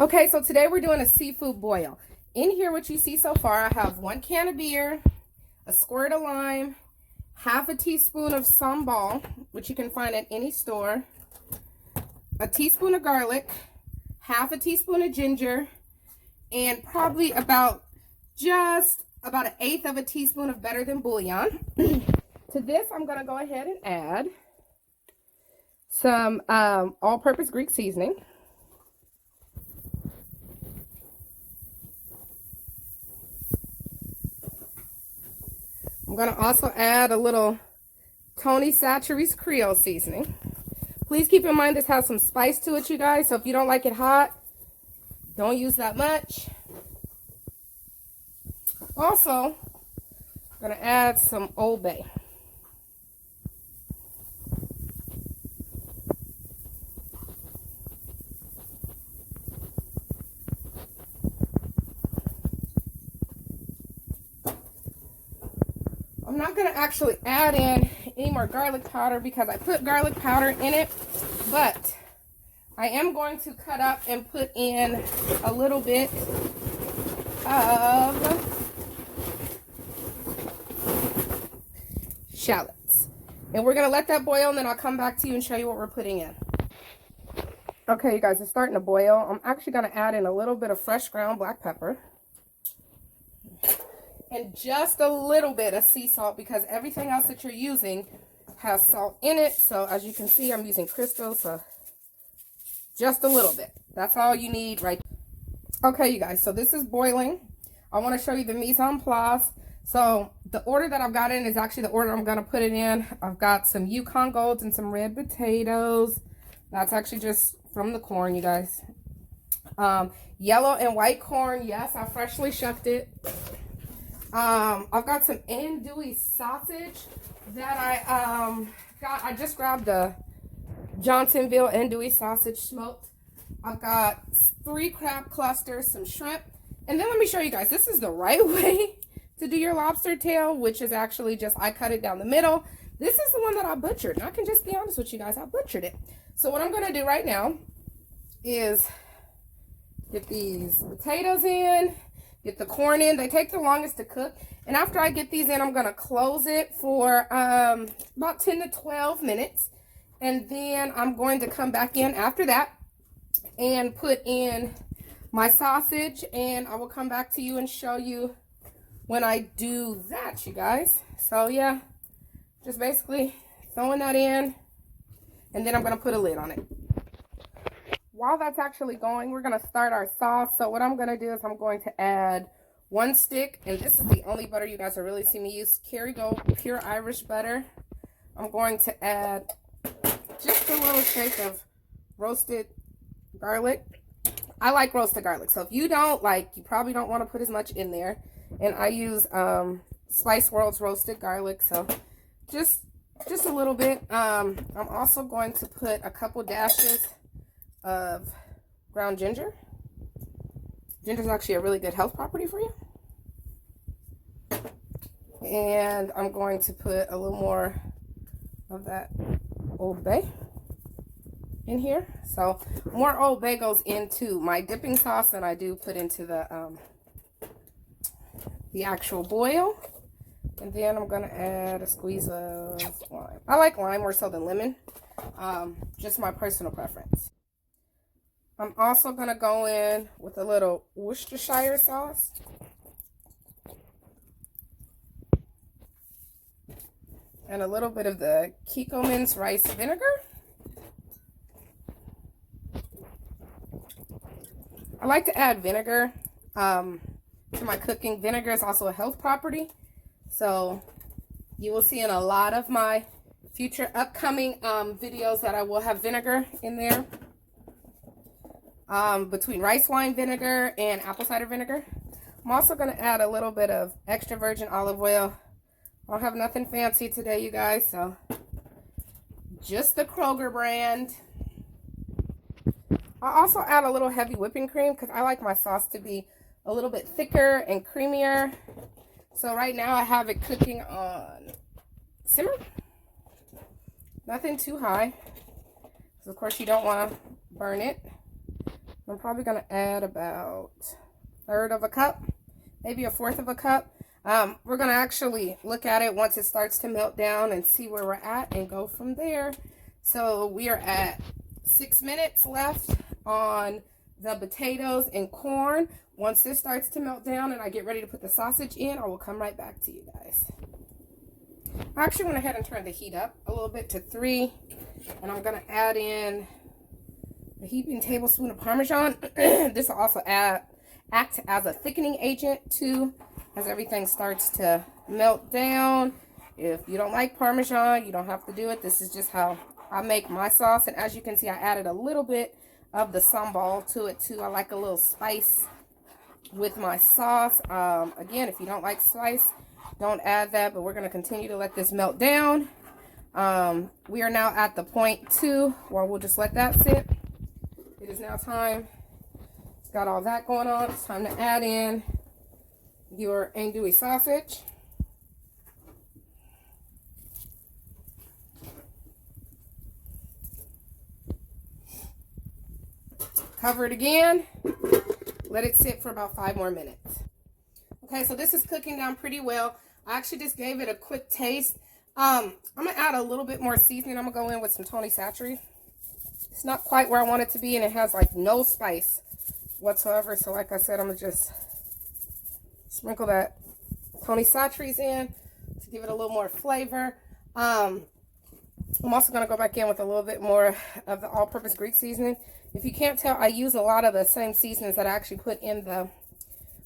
Okay, so today we're doing a seafood boil. In here, what you see so far, I have 1 can of beer, a squirt of lime, half a teaspoon of sambal, which you can find at any store, a teaspoon of garlic, half a teaspoon of ginger, and probably just about an eighth of a teaspoon of better than bouillon. To this, I'm going to go ahead and add some all-purpose Greek seasoning. I'm going to also add a little Tony Chachere's Creole seasoning. Please keep in mind this has some spice to it, you guys. So if you don't like it hot, don't use that much. Also, I'm going to add some Old Bay. I'm not going to actually add in any more garlic powder because I put garlic powder in it, but I am going to cut up and put in a little bit of shallots. And we're going to let that boil, and then I'll come back to you and show you what we're putting in. Okay, you guys, it's starting to boil. I'm actually going to add in a little bit of fresh ground black pepper. And just a little bit of sea salt because everything else that you're using has salt in it. So as you can see, I'm using crystals, so just a little bit. That's all you need right there. Okay, you guys, so this is boiling. I want to show you the mise en place. So the order that I've got in is actually the order I'm going to put it in. I've got some Yukon Golds and some red potatoes. That's actually just from the corn, you guys. Yellow and white corn. Yes, I freshly shucked it. I've got some andouille sausage that I just grabbed a Johnsonville andouille sausage smoked. I've got 3 crab clusters, some shrimp, and then let me show you guys, this is the right way to do your lobster tail, which is actually just, I cut it down the middle. This is the one that I butchered, and I can just be honest with you guys, I butchered it. So what I'm going to do right now is get these potatoes in, get the corn in. They take the longest to cook. And after I get these in, I'm going to close it for about 10 to 12 minutes. And then I'm going to come back in after that and put in my sausage. And I will come back to you and show you when I do that, you guys. So, yeah, just basically throwing that in. And then I'm going to put a lid on it. While that's actually going, we're going to start our sauce. So what I'm going to do is I'm going to add 1 stick, and this is the only butter you guys will really see me use, Kerrygold pure Irish butter. I'm going to add just a little shake of roasted garlic. I like roasted garlic, so if you don't like, you probably don't want to put as much in there. And I use Spice World's roasted garlic, so just a little bit. I'm also going to put a couple dashes of ground ginger. Ginger is actually a really good health property for you. And I'm going to put a little more of that Old Bay in here. So more Old Bay goes into my dipping sauce than I do put into the actual boil. And then I'm going to add a squeeze of lime. I like lime more so than lemon. Just my personal preference. I'm also going to go in with a little Worcestershire sauce. And a little bit of the keto minced rice vinegar. I like to add vinegar to my cooking. Vinegar is also a health property. So you will see in a lot of my future upcoming videos that I will have vinegar in there. Between rice wine vinegar and apple cider vinegar. I'm also going to add a little bit of extra virgin olive oil. I don't have nothing fancy today, you guys, so just the Kroger brand. I also add a little heavy whipping cream because I like my sauce to be a little bit thicker and creamier. So right now I have it cooking on simmer. Nothing too high. So of course you don't want to burn it. I'm probably going to add about a third of a cup, maybe a fourth of a cup. We're going to actually look at it once it starts to melt down and see where we're at and go from there. So we are at 6 minutes left on the potatoes and corn. Once this starts to melt down and I get ready to put the sausage in, I will come right back to you guys. I actually went ahead and turned the heat up a little bit to 3, and I'm going to add in a heaping tablespoon of Parmesan. This will also act as a thickening agent too, as everything starts to melt down. If you don't like Parmesan, you don't have to do it. This is just how I make my sauce, and as you can see, I added a little bit of the sambal to it too. I like a little spice with my sauce. Again, if you don't like spice, don't add that, but we're going to continue to let this melt down. We are now at the point 2 where we'll just let that sit. It is now time. It's got all that going on. It's time to add in your andouille sausage. Cover it again. Let it sit for about 5 more minutes. Okay, so this is cooking down pretty well. I actually just gave it a quick taste. I'm going to add a little bit more seasoning. I'm going to go in with some Tony Chachere. It's not quite where I want it to be, and it has like no spice whatsoever. So like I said, I'm going to just sprinkle that Tony Chachere's in to give it a little more flavor. I'm also going to go back in with a little bit more of the all-purpose Greek seasoning. If you can't tell, I use a lot of the same seasonings that I actually put in the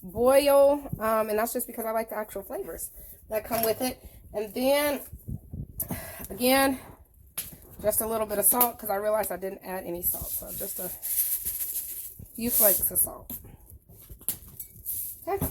boil, and that's just because I like the actual flavors that come with it. And then, again, just a little bit of salt, because I realized I didn't add any salt. So just a few flakes of salt. Okay.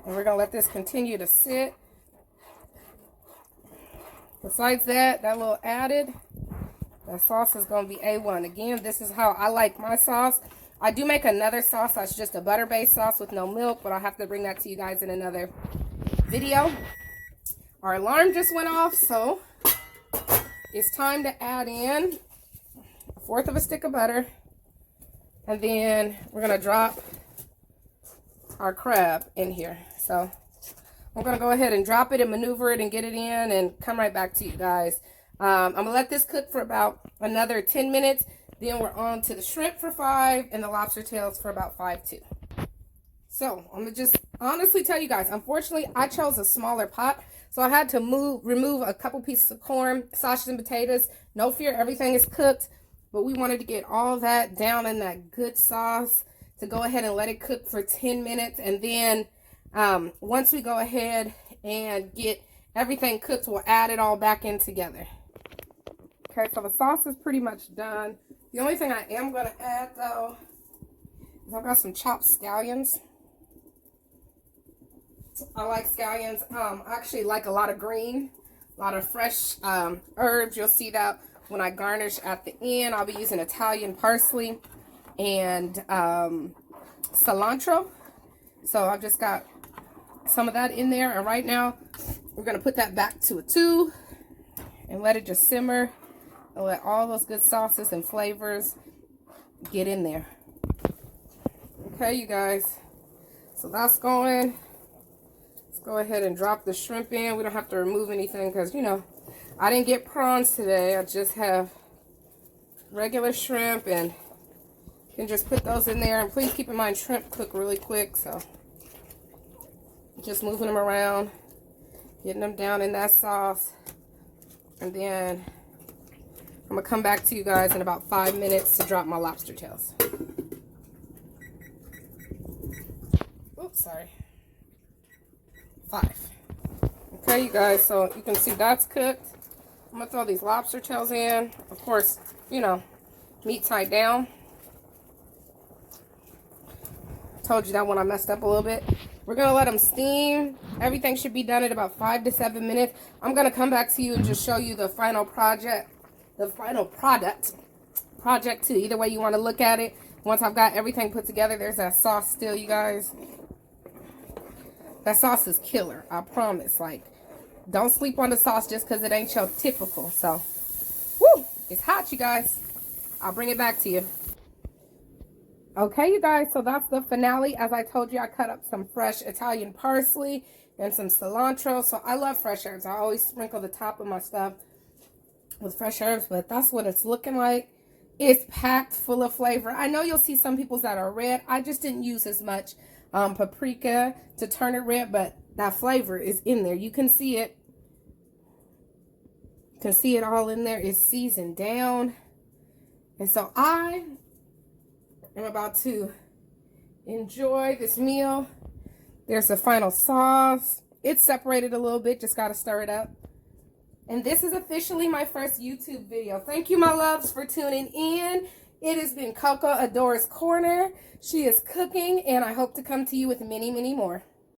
And we're going to let this continue to sit. Besides that little added, that sauce is going to be A1. Again, this is how I like my sauce. I do make another sauce that's just a butter-based sauce with no milk, but I'll have to bring that to you guys in another video. Our alarm just went off, so it's time to add in a fourth of a stick of butter. And then we're going to drop our crab in here. So I'm going to go ahead and drop it and maneuver it and get it in and come right back to you guys. I'm going to let this cook for about another 10 minutes. Then we're on to the shrimp for 5 and the lobster tails for about 5 too. So I'm going to just honestly tell you guys, unfortunately, I chose a smaller pot. So I had to remove a couple pieces of corn, sausage, and potatoes. No fear, everything is cooked. But we wanted to get all that down in that good sauce to go ahead and let it cook for 10 minutes. And then once we go ahead and get everything cooked, we'll add it all back in together. Okay, so the sauce is pretty much done. The only thing I am going to add, though, is I've got some chopped scallions. I like scallions. I actually like a lot of green, a lot of fresh herbs. You'll see that when I garnish at the end. I'll be using Italian parsley and cilantro. So I've just got some of that in there. And right now, we're going to put that back to a 2 and let it just simmer. And let all those good sauces and flavors get in there. Okay, you guys. So that's going. Let's go ahead and drop the shrimp in. We don't have to remove anything because, you know, I didn't get prawns today. I just have regular shrimp, and you can just put those in there. And please keep in mind, shrimp cook really quick. So just moving them around, getting them down in that sauce. And then I'm going to come back to you guys in about 5 minutes to drop my lobster tails. Oops, sorry. 5. Okay, you guys, so you can see that's cooked. I'm going to throw these lobster tails in. Of course, you know, meat tied down. Told you that when I messed up a little bit. We're going to let them steam. Everything should be done in about 5 to 7 minutes. I'm going to come back to you and just show you the final project. The final project too, either way you want to look at it. Once I've got everything put together, there's that sauce still, you guys. That sauce is killer, I promise. Like, don't sleep on the sauce just because it ain't your typical. So, woo, it's hot, you guys. I'll bring it back to you. Okay, you guys, so that's the finale. As I told you, I cut up some fresh Italian parsley and some cilantro. So I love fresh herbs. I always sprinkle the top of my stuff with fresh herbs, but that's what it's looking like. It's packed full of flavor. I know you'll see some people's that are red. I just didn't use as much paprika to turn it red, but that flavor is in there. You can see it. You can see it all in there. It's seasoned down. And so I am about to enjoy this meal. There's the final sauce. It's separated a little bit. Just got to stir it up. And this is officially my first YouTube video. Thank you, my loves, for tuning in. It has been Coco Adora's Corner. She is cooking, and I hope to come to you with many, many more.